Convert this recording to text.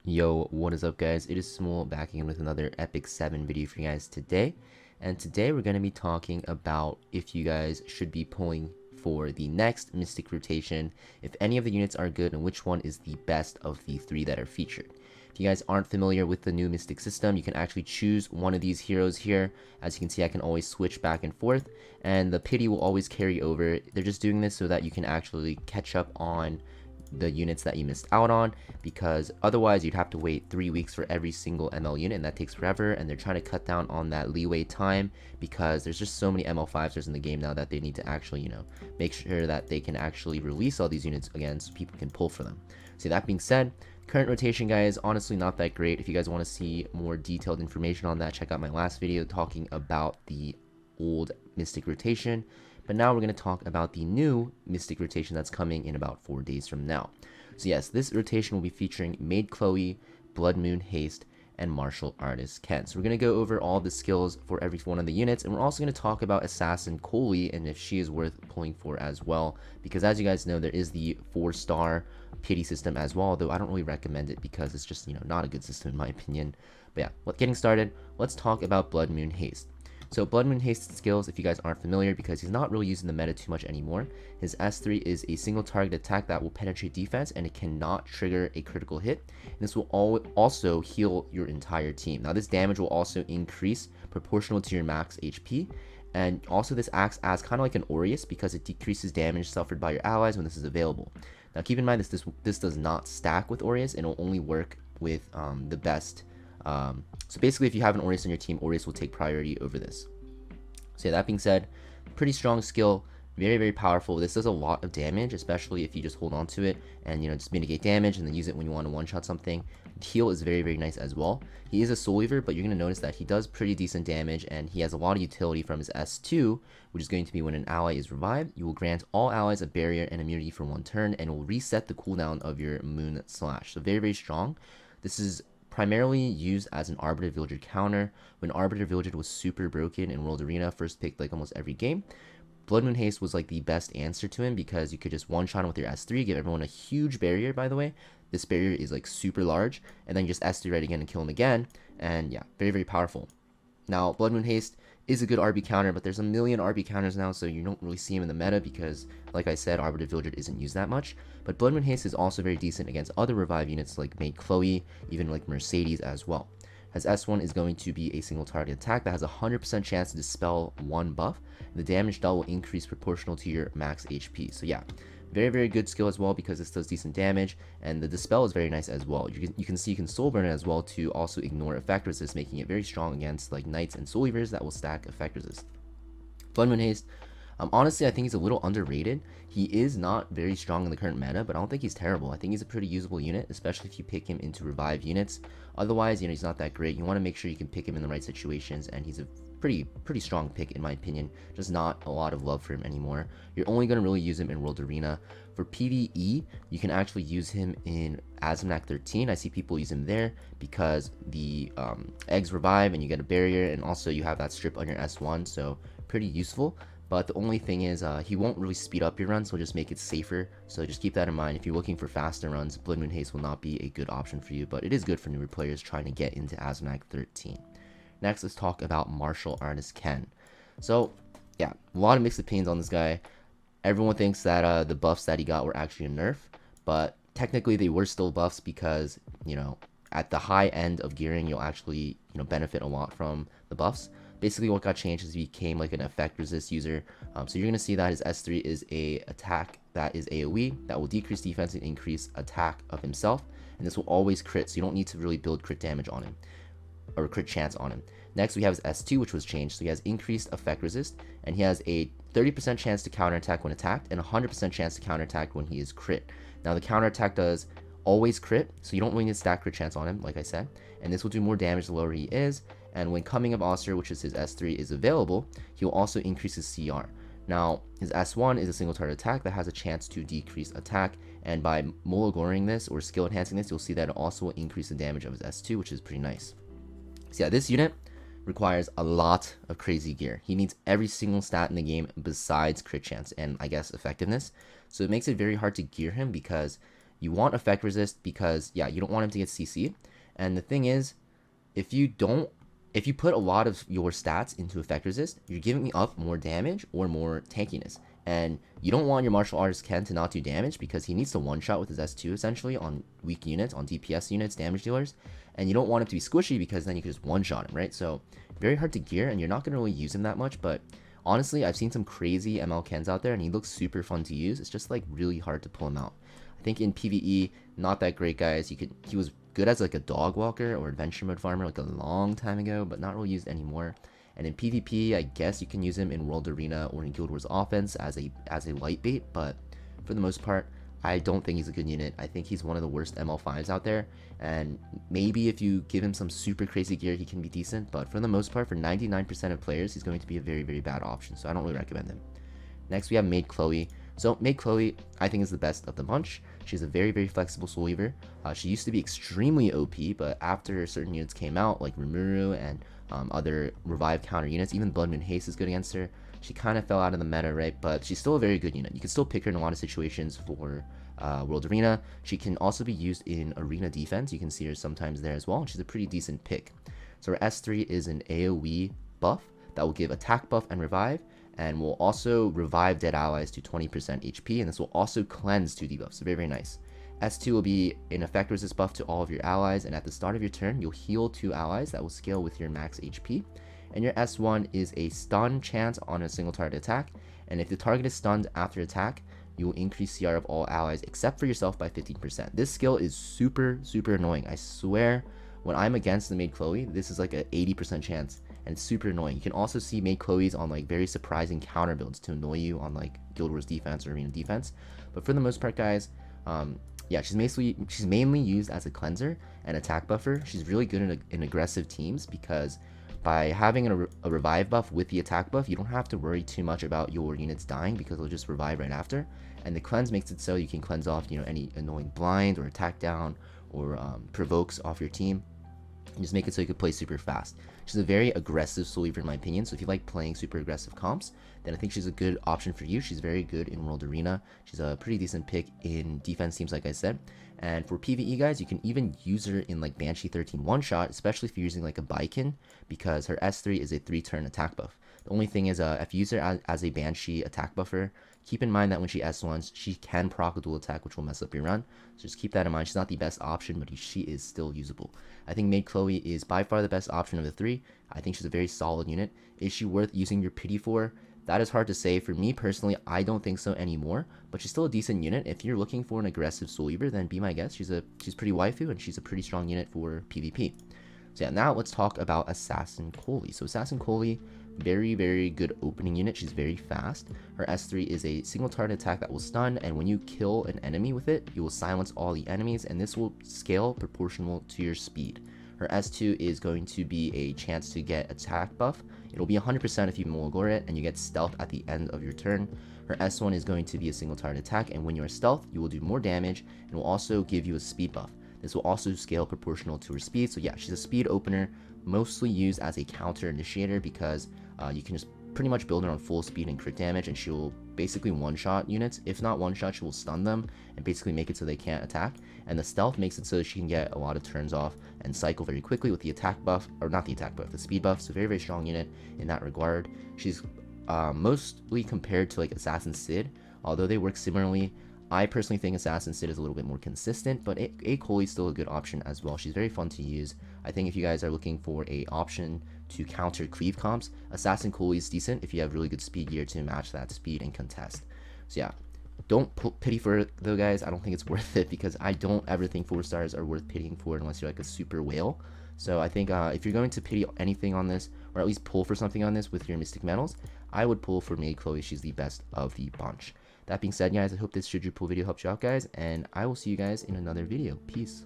Yo, what is up guys? It is Samool back again with another Epic 7 video for you guys today. And today we're going to be talking about if you guys should be pulling for the next Mystic rotation, if any of the units are good, and which one is the best of the three that are featured. If you guys aren't familiar with the new Mystic system, you can actually choose one of these heroes here. As you can see, I can always switch back and forth, and the pity will always carry over. They're just doing this so that you can actually catch up on the units that you missed out on, because otherwise you'd have to wait 3 weeks for every single ML unit, and that takes forever. And they're trying to cut down on that leeway time because there's just so many ML5s in the game now that they need to actually, make sure that they can actually release all these units again so people can pull for them. So that being said, current rotation, guys, honestly not that great. If you guys want to see more detailed information on that, check out my last video talking about the old Mystic rotation. But now we're going to talk about the new Mystic rotation that's coming in about 4 days from now. So yes, this rotation will be featuring Maid Chloe, Blood Moon Haste, and Martial Artist Ken. So we're going to go over all the skills for every one of the units, and we're also going to talk about Assassin Coli and if she is worth pulling for as well, because as you guys know, there is the 4-star pity system as well, though I don't really recommend it because it's just, not a good system in my opinion. But yeah, getting started, let's talk about Blood Moon Haste. So Blood Moon Haste's skills, if you guys aren't familiar, because he's not really using the meta too much anymore, his S3 is a single target attack that will penetrate defense, and it cannot trigger a critical hit. And this will also heal your entire team. Now this damage will also increase proportional to your max HP, and also this acts as kind of like an Aureus because it decreases damage suffered by your allies when this is available. Now keep in mind this does not stack with Aureus, and it will only work with the best. So basically, if you have an Aureus on your team, Aureus will take priority over this. So yeah, that being said, pretty strong skill, very, very powerful. This does a lot of damage, especially if you just hold on to it and, just mitigate damage and then use it when you want to one-shot something. Heal is very, very nice as well. He is a soul weaver, but you're going to notice that he does pretty decent damage, and he has a lot of utility from his S2, which is going to be when an ally is revived, you will grant all allies a barrier and immunity for 1 turn, and will reset the cooldown of your Moon Slash. So very, very strong. This is primarily used as an Arbiter Villager counter. When Arbiter Villager was super broken in World Arena, first picked like almost every game, Blood Moon Haste was like the best answer to him because you could just one-shot him with your S3, give everyone a huge barrier, by the way. This barrier is like super large, and then just S3 right again and kill him again, and yeah, very, very powerful. Now, Blood Moon Haste is a good RB counter, but there's a million RB counters now, so you don't really see him in the meta because, like I said, Arbiter Villager isn't used that much. But Blood Moon Haste is also very decent against other revive units like Maid Chloe, even like Mercedes as well. His S1 is going to be a single target attack that has a 100% chance to dispel 1 buff. The damage dealt will increase proportional to your max HP. So yeah, very, very good skill as well because this does decent damage, and the dispel is very nice as well. You can see you can soul burn it as well to also ignore effect resist, making it very strong against like knights and soul weavers that will stack effect resist. Blood Moon Haste, honestly, I think he's a little underrated. He is not very strong in the current meta, but I don't think he's terrible. I think he's a pretty usable unit, especially if you pick him into revive units. Otherwise, he's not that great. You want to make sure you can pick him in the right situations, and he's a pretty strong pick in my opinion. Just not a lot of love for him anymore. You're only going to really use him in World Arena. For PvE, you can actually use him in Azamnak 13. I see people use him there because the eggs revive and you get a barrier, and also you have that strip on your S1, so pretty useful. But the only thing is he won't really speed up your runs, so just make it safer. So just keep that in mind. If you're looking for faster runs, Blood Moon Haste will not be a good option for you, but it is good for newer players trying to get into Azamnak 13. Next, let's talk about Martial Artist Ken. So yeah, a lot of mixed opinions on this guy. Everyone thinks that the buffs that he got were actually a nerf, but technically they were still buffs because, at the high end of gearing, you'll actually, benefit a lot from the buffs. Basically, what got changed is he became like an effect resist user. So you're going to see that his S3 is a attack that is AoE that will decrease defense and increase attack of himself, and this will always crit, so you don't need to really build crit damage on him or crit chance on him. Next, we have his S2, which was changed, so he has increased effect resist, and he has a 30% chance to counterattack when attacked and 100% chance to counterattack when he is crit. Now the counterattack does always crit, so you don't really need to stack crit chance on him, like I said, and this will do more damage the lower he is. And when Coming of Oster, which is his S3, is available, he will also increase his CR. Now, his S1 is a single target attack that has a chance to decrease attack, and by Mologoring this or skill enhancing this, you'll see that it also will increase the damage of his S2, which is pretty nice. So yeah, this unit requires a lot of crazy gear. He needs every single stat in the game besides crit chance and I guess effectiveness. So it makes it very hard to gear him because you want effect resist because, yeah, you don't want him to get CC'd. And the thing is, if you put a lot of your stats into effect resist, you're giving up more damage or more tankiness. And you don't want your martial artist Ken to not do damage because he needs to one-shot with his S2 essentially on weak units, on DPS units, damage dealers. And you don't want him to be squishy because then you can just one-shot him, right? So very hard to gear and you're not going to really use him that much. But honestly, I've seen some crazy ML Kens out there and he looks super fun to use. It's just like really hard to pull him out. I think in PvE, not that great, guys. He was good as like a dog walker or adventure mode farmer like a long time ago, but not really used anymore. And in PvP, I guess you can use him in World Arena or in Guild Wars offense as a light bait, but for the most part, I don't think he's a good unit. I think he's one of the worst ML5s out there, and maybe if you give him some super crazy gear, he can be decent, but for the most part, for 99% of players, he's going to be a very, very bad option, so I don't really recommend him. Next, we have Maid Chloe. So Maid Chloe, I think, is the best of the bunch. She's a very, very flexible Soul Weaver. She used to be extremely OP, but after certain units came out, like Rimuru and other revive counter units, even Blood Moon Haste is good against her. She kind of fell out of the meta, right? But she's still a very good unit. You can still pick her in a lot of situations for World Arena. She can also be used in Arena defense. You can see her sometimes there as well. She's a pretty decent pick. So her S3 is an AoE buff that will give attack buff and revive, and will also revive dead allies to 20% HP, and this will also cleanse 2 debuffs, so very, very nice. S2 will be an effect resist buff to all of your allies, and at the start of your turn, you'll heal 2 allies that will scale with your max HP. And your S1 is a stun chance on a single target attack, and if the target is stunned after attack, you will increase CR of all allies except for yourself by 15%. This skill is super, super annoying. I swear, when I'm against the Maid Chloe, this is like an 80% chance, and it's super annoying. You can also see Maid Chloe's on like very surprising counter builds to annoy you on like Guild Wars defense or Arena defense. But for the most part, guys, yeah, she's mainly used as a cleanser and attack buffer. She's really good in aggressive teams because by having a revive buff with the attack buff, you don't have to worry too much about your units dying because they'll just revive right after. And the cleanse makes it so you can cleanse off, you know, any annoying blind or attack down or provokes off your team. And just make it so you can play super fast. She's a very aggressive Soul Weaver in my opinion, so if you like playing super aggressive comps, then I think she's a good option for you. She's very good in World Arena. She's a pretty decent pick in defense teams, like I said. And for PvE, guys, you can even use her in like Banshee 13 one-shot, especially if you're using like a Baiken, because her S3 is a 3-turn attack buff. The only thing is, if you use her as a Banshee attack buffer, keep in mind that when she S1s, she can proc a dual attack, which will mess up your run. So just keep that in mind. She's not the best option, but she is still usable. I think Maid Chloe is by far the best option of the 3. I think she's a very solid unit. Is she worth using your pity for? That is hard to say. For me personally, I don't think so anymore, but she's still a decent unit. If you're looking for an aggressive Soul Weaver, then be my guest. She's pretty waifu, and she's a pretty strong unit for PvP. So yeah, now let's talk about Assassin Coli. So Assassin Coli, very, very good opening unit. She's very fast. Her S3 is a single target attack that will stun, and when you kill an enemy with it, you will silence all the enemies, and this will scale proportional to your speed. Her S2 is going to be a chance to get attack buff. It'll be 100% if you Mulgore it, and you get stealth at the end of your turn. Her S1 is going to be a single target attack, and when you are stealth, you will do more damage, and will also give you a speed buff. This will also scale proportional to her speed. So yeah, she's a speed opener, mostly used as a counter initiator because you can just pretty much build her on full speed and crit damage, and she will basically one-shot units. If not one-shot, she will stun them and basically make it so they can't attack. And the stealth makes it so she can get a lot of turns off and cycle very quickly with the attack buff, or not the attack buff, the speed buff. So very, very strong unit in that regard. She's mostly compared to like Assassin Sid, although they work similarly. I personally think Assassin Sid is a little bit more consistent, but a Coli is still a good option as well. She's very fun to use. I think if you guys are looking for a option to counter cleave comps, Assassin Coli is decent if you have really good speed gear to match that speed and contest. So yeah, don't pity for it though, guys. I don't think it's worth it because I don't ever think 4 stars are worth pitying for unless you're like a super whale. So I think if you're going to pity anything on this, or at least pull for something on this with your Mystic Metals, I would pull for Maid Chloe. She's the best of the bunch. That being said, guys, I hope this Should You Pull video helped you out, guys, and I will see you guys in another video. Peace.